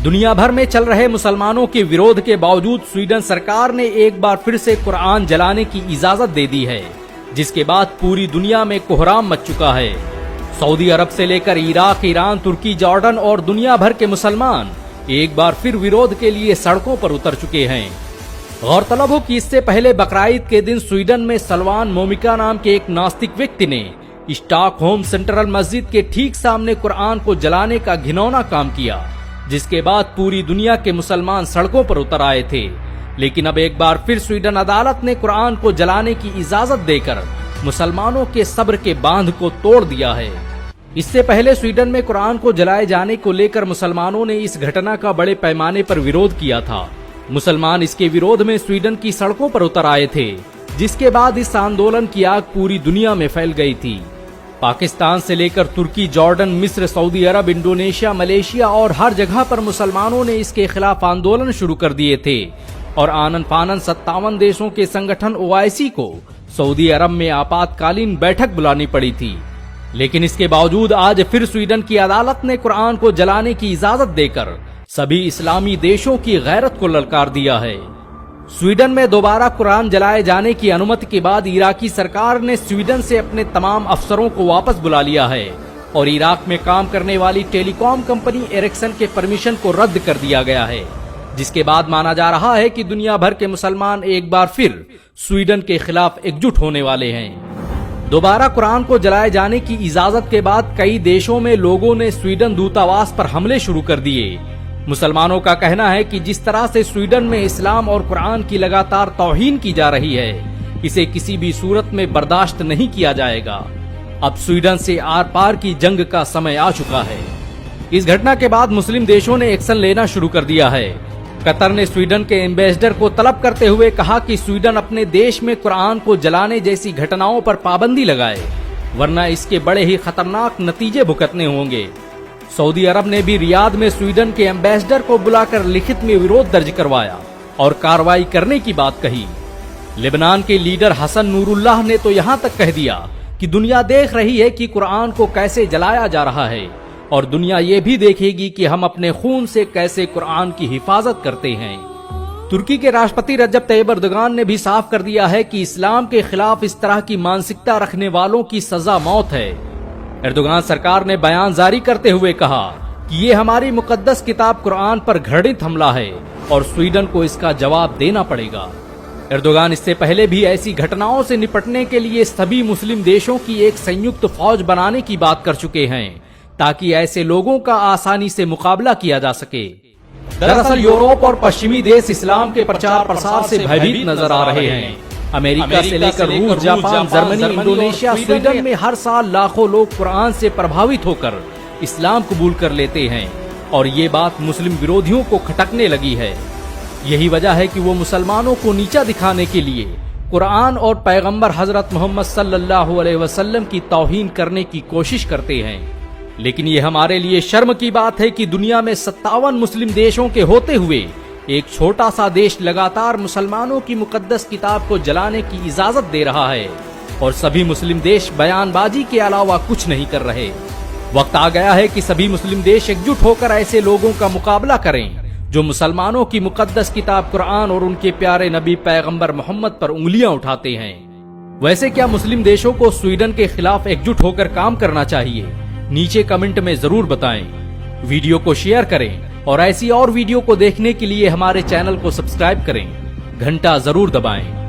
दुनिया भर में चल रहे मुसलमानों के विरोध के बावजूद स्वीडन सरकार ने एक बार फिर से कुरान जलाने की इजाजत दे दी है, जिसके बाद पूरी दुनिया में कोहराम मच चुका है। सऊदी अरब से लेकर इराक, ईरान, तुर्की, जॉर्डन और दुनिया भर के मुसलमान एक बार फिर विरोध के लिए सड़कों पर उतर चुके हैं। गौरतलब हो कि इससे पहले बकराईद के दिन स्वीडन में सलवान मोमिका नाम के एक नास्तिक व्यक्ति ने स्टॉकहोम सेंट्रल मस्जिद के ठीक सामने कुरान को जलाने का घिनौना काम किया, जिसके बाद पूरी दुनिया के मुसलमान सड़कों पर उतर आए थे। लेकिन अब एक बार फिर स्वीडन अदालत ने कुरान को जलाने की इजाजत देकर मुसलमानों के सब्र के बांध को तोड़ दिया है। इससे पहले स्वीडन में कुरान को जलाए जाने को लेकर मुसलमानों ने इस घटना का बड़े पैमाने पर विरोध किया था। मुसलमान इसके विरोध में स्वीडन की सड़कों पर उतर आए थे, जिसके बाद इस आंदोलन की आग पूरी दुनिया में फैल गई थी। पाकिस्तान से लेकर तुर्की, जॉर्डन, मिस्र, सऊदी अरब, इंडोनेशिया, मलेशिया और हर जगह पर मुसलमानों ने इसके खिलाफ आंदोलन शुरू कर दिए थे और आनन फानन 57 देशों के संगठन OIC को सऊदी अरब में आपातकालीन बैठक बुलानी पड़ी थी। लेकिन इसके बावजूद आज फिर स्वीडन की अदालत ने कुरान को जलाने की इजाजत देकर सभी इस्लामी देशों की गैरत को ललकार दिया है। स्वीडन में दोबारा कुरान जलाए जाने की अनुमति के बाद इराकी सरकार ने स्वीडन से अपने तमाम अफसरों को वापस बुला लिया है और इराक में काम करने वाली टेलीकॉम कंपनी एरिक्सन के परमिशन को रद्द कर दिया गया है, जिसके बाद माना जा रहा है कि दुनिया भर के मुसलमान एक बार फिर स्वीडन के खिलाफ एकजुट होने वाले हैं। दोबारा कुरान को जलाए जाने की इजाजत के बाद कई देशों में लोगों ने स्वीडन दूतावास पर हमले शुरू कर दिए। मुसलमानों का कहना है कि जिस तरह से स्वीडन में इस्लाम और कुरान की लगातार तौहीन की जा रही है, इसे किसी भी सूरत में बर्दाश्त नहीं किया जाएगा। अब स्वीडन से आर पार की जंग का समय आ चुका है। इस घटना के बाद मुस्लिम देशों ने एक्शन लेना शुरू कर दिया है। कतर ने स्वीडन के एम्बेसडर को तलब करते हुए कहा कि स्वीडन अपने देश में कुरान को जलाने जैसी घटनाओं पर पाबंदी लगाए, वरना इसके बड़े ही खतरनाक नतीजे भुगतने होंगे। सऊदी अरब ने भी रियाद में स्वीडन के एम्बेसडर को बुलाकर लिखित में विरोध दर्ज करवाया और कार्रवाई करने की बात कही। लेबनान के लीडर हसन नूरुल्लाह ने तो यहाँ तक कह दिया कि दुनिया देख रही है कि कुरान को कैसे जलाया जा रहा है और दुनिया ये भी देखेगी कि हम अपने खून से कैसे कुरान की हिफाजत करते हैं। तुर्की के राष्ट्रपति रजब तैयब एर्दोगान ने भी साफ कर दिया है कि इस्लाम के खिलाफ इस तरह की मानसिकता रखने वालों की सजा मौत है। एर्दोगान सरकार ने बयान जारी करते हुए कहा कि ये हमारी मुकद्दस किताब कुरान पर घृणित हमला है और स्वीडन को इसका जवाब देना पड़ेगा। एर्दोगान इससे पहले भी ऐसी घटनाओं से निपटने के लिए सभी मुस्लिम देशों की एक संयुक्त फौज बनाने की बात कर चुके हैं, ताकि ऐसे लोगों का आसानी से मुकाबला किया जा सके। दरअसल यूरोप और पश्चिमी देश इस्लाम के प्रचार प्रसार से भयभीत नजर आ रहे हैं। अमेरिका से लेकर रूस, जापान, जर्मनी, इंडोनेशिया, स्वीडन में हर साल लाखों लोग कुरान से प्रभावित होकर इस्लाम कबूल कर लेते हैं और ये बात मुस्लिम विरोधियों को खटकने लगी है। यही वजह है कि वो मुसलमानों को नीचा दिखाने के लिए कुरान और पैगंबर हजरत मोहम्मद सल्लल्लाहु अलैहि वसल्लम की तौहीन करने की कोशिश करते हैं। लेकिन ये हमारे लिए शर्म की बात है कि दुनिया में 57 मुस्लिम देशों के होते हुए एक छोटा सा देश लगातार मुसलमानों की मुकद्दस किताब को जलाने की इजाजत दे रहा है और सभी मुस्लिम देश बयानबाजी के अलावा कुछ नहीं कर रहे। वक्त आ गया है कि सभी मुस्लिम देश एकजुट होकर ऐसे लोगों का मुकाबला करें जो मुसलमानों की मुकद्दस किताब कुरान और उनके प्यारे नबी पैगंबर मोहम्मद पर उंगलियां उठाते हैं। वैसे क्या मुस्लिम देशों को स्वीडन के खिलाफ एकजुट होकर काम करना चाहिए? नीचे कमेंट में जरूर बताएं। वीडियो को शेयर करें और ऐसी और वीडियो को देखने के लिए हमारे चैनल को सब्सक्राइब करें, घंटा जरूर दबाएं।